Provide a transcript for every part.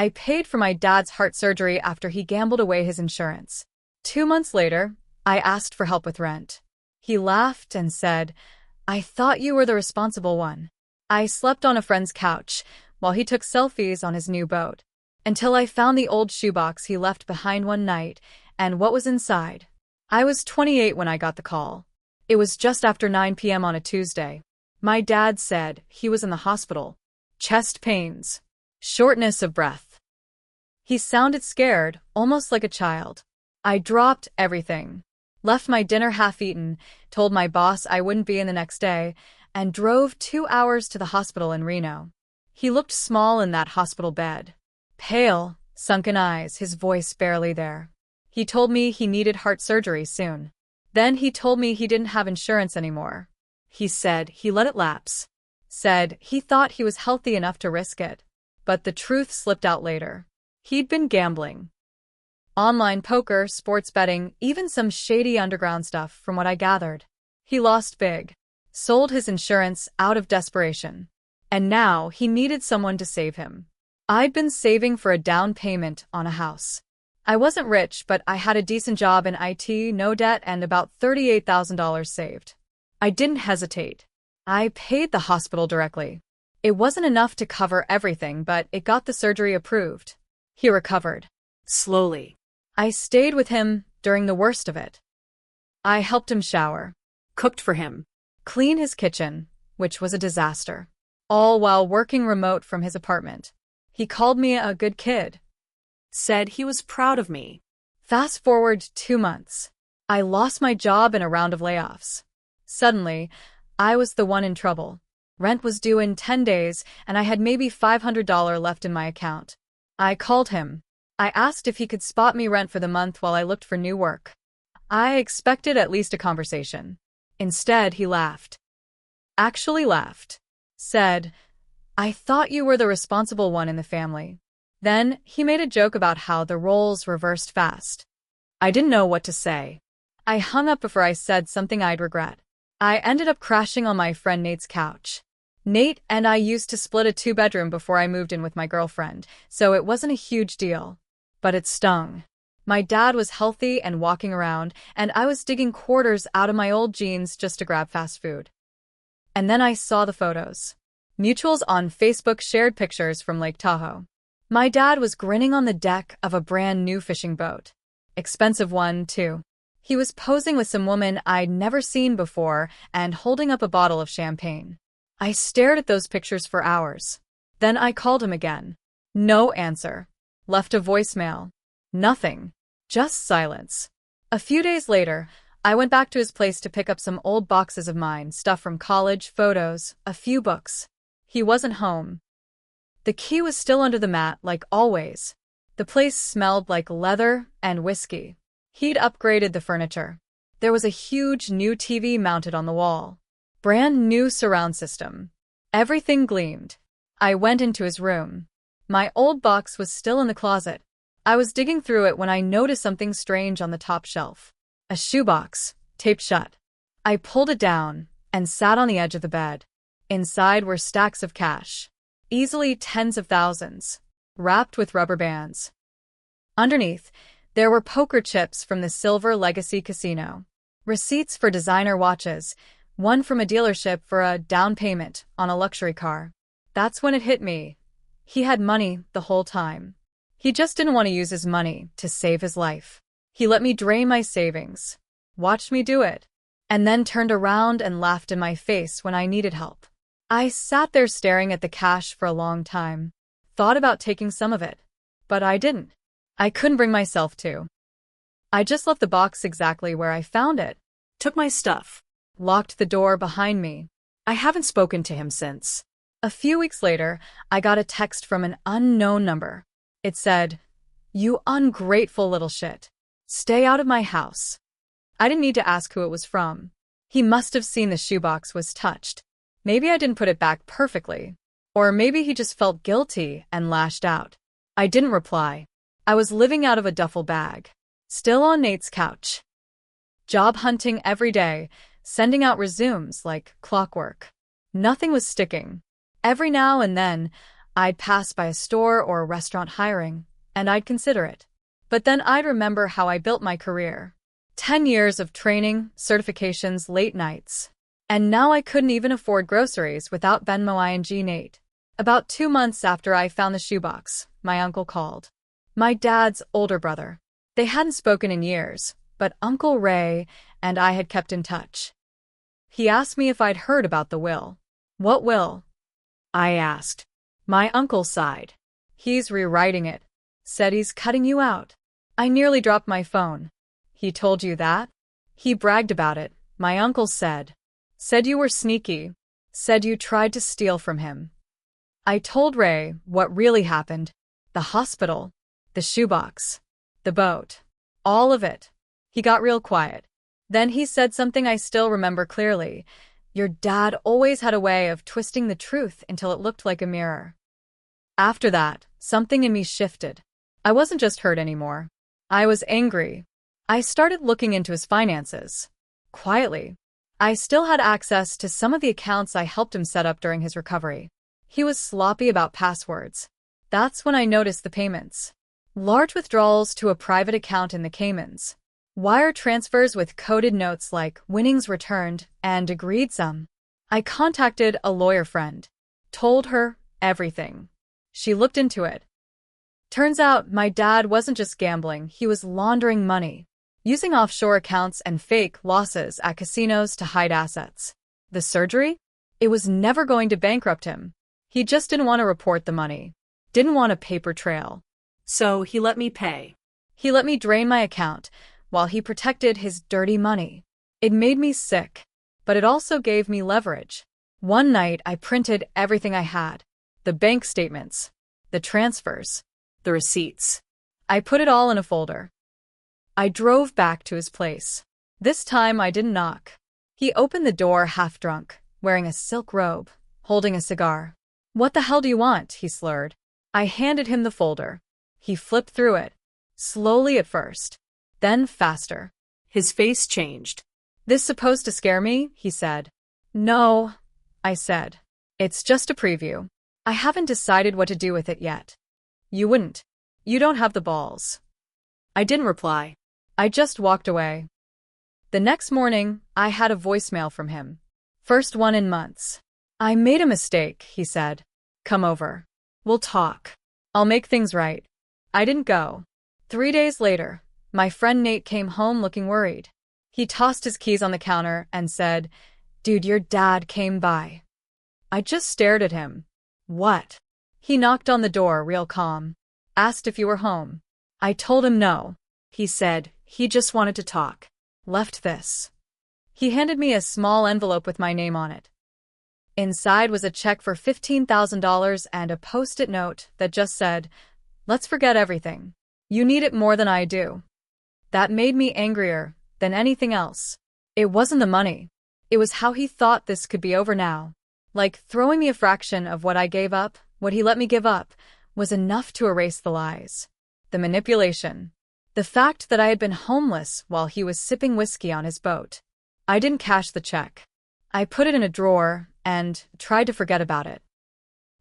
I paid for my dad's heart surgery after he gambled away his insurance. 2 months later, I asked for help with rent. He laughed and said, "I thought you were the responsible one." I slept on a friend's couch while he took selfies on his new boat, until I found the old shoebox he left behind one night and what was inside. I was 28 when I got the call. It was just after 9 p.m. on a Tuesday. My dad said he was in the hospital. Chest pains. Shortness of breath. He sounded scared, almost like a child. I dropped everything. Left my dinner half-eaten, told my boss I wouldn't be in the next day, and drove 2 hours to the hospital in Reno. He looked small in that hospital bed. Pale, sunken eyes, his voice barely there. He told me he needed heart surgery soon. Then he told me he didn't have insurance anymore. He said he let it lapse. Said he thought he was healthy enough to risk it. But the truth slipped out later. He'd been gambling. Online poker, sports betting, even some shady underground stuff from what I gathered. He lost big. Sold his insurance out of desperation. And now he needed someone to save him. I'd been saving for a down payment on a house. I wasn't rich, but I had a decent job in IT, no debt, and about $38,000 saved. I didn't hesitate. I paid the hospital directly. It wasn't enough to cover everything, but it got the surgery approved. He recovered. Slowly. I stayed with him during the worst of it. I helped him shower. Cooked for him. Clean his kitchen, which was a disaster. All while working remote from his apartment. He called me a good kid. Said he was proud of me. Fast forward 2 months. I lost my job in a round of layoffs. Suddenly, I was the one in trouble. Rent was due in 10 days, and I had maybe $500 left in my account. I called him. I asked if he could spot me rent for the month while I looked for new work. I expected at least a conversation. Instead, he laughed. Actually laughed. Said, "I thought you were the responsible one in the family." Then he made a joke about how the roles reversed fast. I didn't know what to say. I hung up before I said something I'd regret. I ended up crashing on my friend Nate's couch. Nate and I used to split a 2-bedroom before I moved in with my girlfriend, so it wasn't a huge deal. But it stung. My dad was healthy and walking around, and I was digging quarters out of my old jeans just to grab fast food. And then I saw the photos. Mutuals on Facebook shared pictures from Lake Tahoe. My dad was grinning on the deck of a brand new fishing boat. Expensive one, too. He was posing with some woman I'd never seen before and holding up a bottle of champagne. I stared at those pictures for hours. Then I called him again. No answer. Left a voicemail. Nothing. Just silence. A few days later, I went back to his place to pick up some old boxes of mine, stuff from college, photos, a few books. He wasn't home. The key was still under the mat, like always. The place smelled like leather and whiskey. He'd upgraded the furniture. There was a huge new TV mounted on the wall. Brand new surround system. Everything gleamed. I went into his room. My old box was still in the closet. I was digging through it when I noticed something strange on the top shelf. A shoebox, taped shut. I pulled it down and sat on the edge of the bed. Inside were stacks of cash. Easily tens of thousands, wrapped with rubber bands. Underneath, there were poker chips from the Silver Legacy Casino, receipts for designer watches, one from a dealership for a down payment on a luxury car. That's when it hit me. He had money the whole time. He just didn't want to use his money to save his life. He let me drain my savings, watched me do it, and then turned around and laughed in my face when I needed help. I sat there staring at the cash for a long time, thought about taking some of it, but I didn't. I couldn't bring myself to. I just left the box exactly where I found it, took my stuff, locked the door behind me. I haven't spoken to him since. A few weeks later, I got a text from an unknown number. It said, "You ungrateful little shit. Stay out of my house." I didn't need to ask who it was from. He must have seen the shoebox was touched. Maybe I didn't put it back perfectly. Or maybe he just felt guilty and lashed out. I didn't reply. I was living out of a duffel bag. Still on Nate's couch. Job hunting every day, sending out resumes like clockwork. Nothing was sticking. Every now and then, I'd pass by a store or a restaurant hiring, and I'd consider it. But then I'd remember how I built my career. 10 years of training, certifications, late nights. And now I couldn't even afford groceries without Venmo ing Nate. About 2 months after I found the shoebox, my uncle called. My dad's older brother. They hadn't spoken in years, but Uncle Ray and I had kept in touch. He asked me if I'd heard about the will. What will? I asked. My uncle sighed. He's rewriting it. Said he's cutting you out. I nearly dropped my phone. He told you that? He bragged about it, my uncle said. Said you were sneaky. Said you tried to steal from him. I told Ray what really happened. The hospital. The shoebox. The boat. All of it. He got real quiet. Then he said something I still remember clearly. Your dad always had a way of twisting the truth until it looked like a mirror. After that, something in me shifted. I wasn't just hurt anymore. I was angry. I started looking into his finances. Quietly. I still had access to some of the accounts I helped him set up during his recovery. He was sloppy about passwords. That's when I noticed the payments. Large withdrawals to a private account in the Caymans. Wire transfers with coded notes like winnings returned and agreed sum. I contacted a lawyer friend. Told her everything. She looked into it. Turns out my dad wasn't just gambling, he was laundering money. Using offshore accounts and fake losses at casinos to hide assets. The surgery? It was never going to bankrupt him. He just didn't want to report the money. Didn't want a paper trail. So he let me pay. He let me drain my account while he protected his dirty money. It made me sick, but it also gave me leverage. One night I printed everything I had. The bank statements, the transfers, The receipts. I put it all in a folder. I drove back to his place. This time I didn't knock. He opened the door half drunk, wearing a silk robe, holding a cigar. What the hell do you want? He slurred. I handed him the folder. He flipped through it. Slowly at first. Then faster. His face changed. This supposed to scare me? He said. No, I said. It's just a preview. I haven't decided what to do with it yet. You wouldn't. You don't have the balls. I didn't reply. I just walked away. The next morning, I had a voicemail from him. First one in months. I made a mistake, he said. Come over. We'll talk. I'll make things right. I didn't go. 3 days later, my friend Nate came home looking worried. He tossed his keys on the counter and said, Dude, your dad came by. I just stared at him. What? He knocked on the door real calm. Asked if you were home. I told him no. He said he just wanted to talk. Left this. He handed me a small envelope with my name on it. Inside was a check for $15,000 and a post-it note that just said, Let's forget everything. You need it more than I do. That made me angrier than anything else. It wasn't the money. It was how he thought this could be over now. Like throwing me a fraction of what I gave up, what he let me give up, was enough to erase the lies. The manipulation. The fact that I had been homeless while he was sipping whiskey on his boat. I didn't cash the check. I put it in a drawer and tried to forget about it.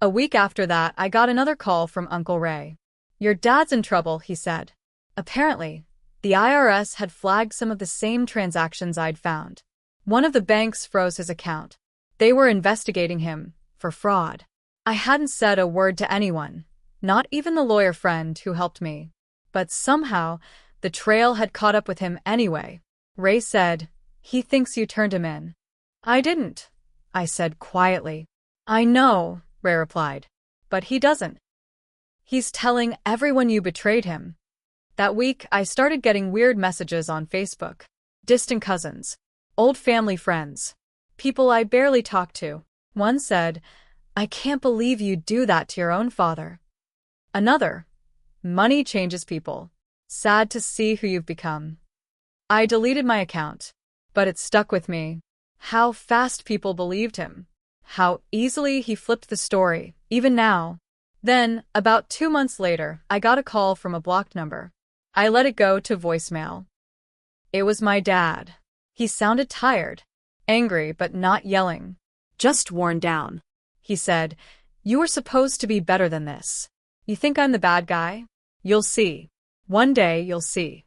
A week after that, I got another call from Uncle Ray. Your dad's in trouble, he said. Apparently, the IRS had flagged some of the same transactions I'd found. One of the banks froze his account. They were investigating him for fraud. I hadn't said a word to anyone, not even the lawyer friend who helped me. But somehow, the trail had caught up with him anyway. Ray said, He thinks you turned him in. I didn't, I said quietly. I know, Ray replied. But he doesn't. He's telling everyone you betrayed him. That week, I started getting weird messages on Facebook. Distant cousins. Old family friends. People I barely talked to. One said, I can't believe you'd do that to your own father. Another, money changes people. Sad to see who you've become. I deleted my account, but it stuck with me. How fast people believed him. How easily he flipped the story, even now. Then, about 2 months later, I got a call from a blocked number. I let it go to voicemail. It was my dad. He sounded tired, angry but not yelling. Just worn down. He said, You were supposed to be better than this. You think I'm the bad guy? You'll see. One day you'll see.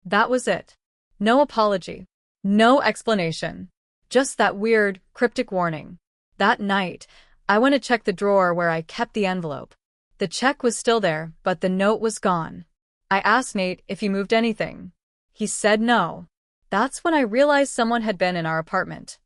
That was it. No apology. No explanation. Just that weird, cryptic warning. That night, I went to check the drawer where I kept the envelope. The check was still there, but the note was gone. I asked Nate if he moved anything. He said no. That's when I realized someone had been in our apartment.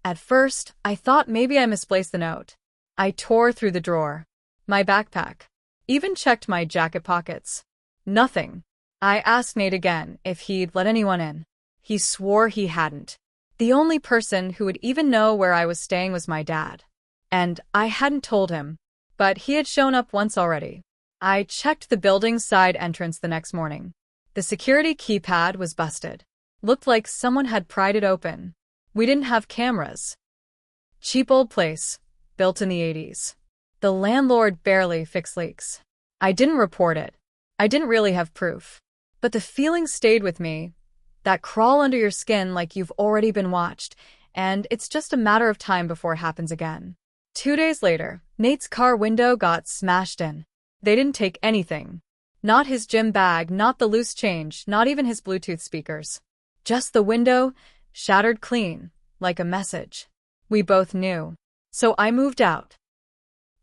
At first, I thought maybe I misplaced the note. I tore through the drawer, my backpack, even checked my jacket pockets. Nothing. I asked Nate again if he'd let anyone in. He swore he hadn't. The only person who would even know where I was staying was my dad. And I hadn't told him, but he had shown up once already. I checked the building's side entrance the next morning. The security keypad was busted. Looked like someone had pried it open. We didn't have cameras. Cheap old place, built in the 80s. The landlord barely fixed leaks. I didn't report it. I didn't really have proof. But the feeling stayed with me. That crawl under your skin like you've already been watched, and it's just a matter of time before it happens again. 2 days later, Nate's car window got smashed in. They didn't take anything. Not his gym bag, not the loose change, not even his Bluetooth speakers. Just the window, shattered clean, like a message. We both knew. So I moved out.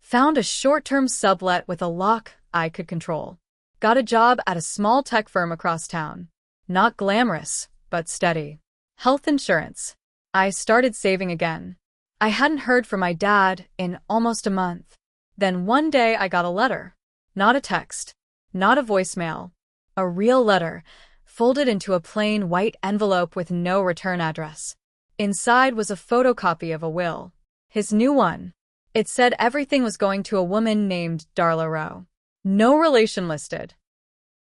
Found a short-term sublet with a lock I could control. Got a job at a small tech firm across town. Not glamorous, but steady. Health insurance. I started saving again. I hadn't heard from my dad in almost a month. Then one day I got a letter. Not a text. Not a voicemail. A real letter, folded into a plain white envelope with no return address. Inside was a photocopy of a will. His new one. It said everything was going to a woman named Darla Rowe. No relation listed.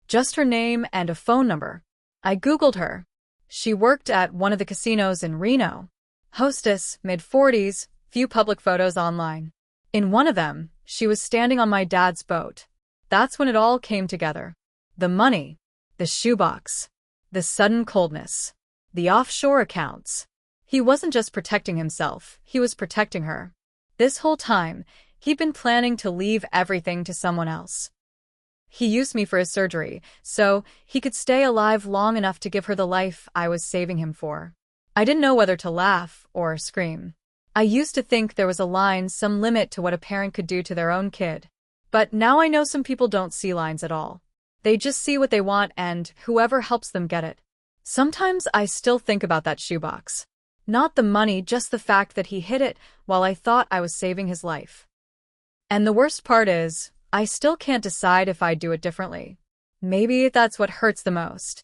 Just her name and a phone number. I Googled her. She worked at one of the casinos in Reno. Hostess, mid-40s, few public photos online. In one of them, she was standing on my dad's boat. That's when it all came together. The money, the shoebox, the sudden coldness, the offshore accounts. He wasn't just protecting himself, he was protecting her. This whole time, he'd been planning to leave everything to someone else. He used me for his surgery, so he could stay alive long enough to give her the life I was saving him for. I didn't know whether to laugh or scream. I used to think there was a line, some limit to what a parent could do to their own kid. But now I know some people don't see lines at all. They just see what they want and whoever helps them get it. Sometimes I still think about that shoebox. Not the money, just the fact that he hid it while I thought I was saving his life. And the worst part is, I still can't decide if I'd do it differently. Maybe that's what hurts the most.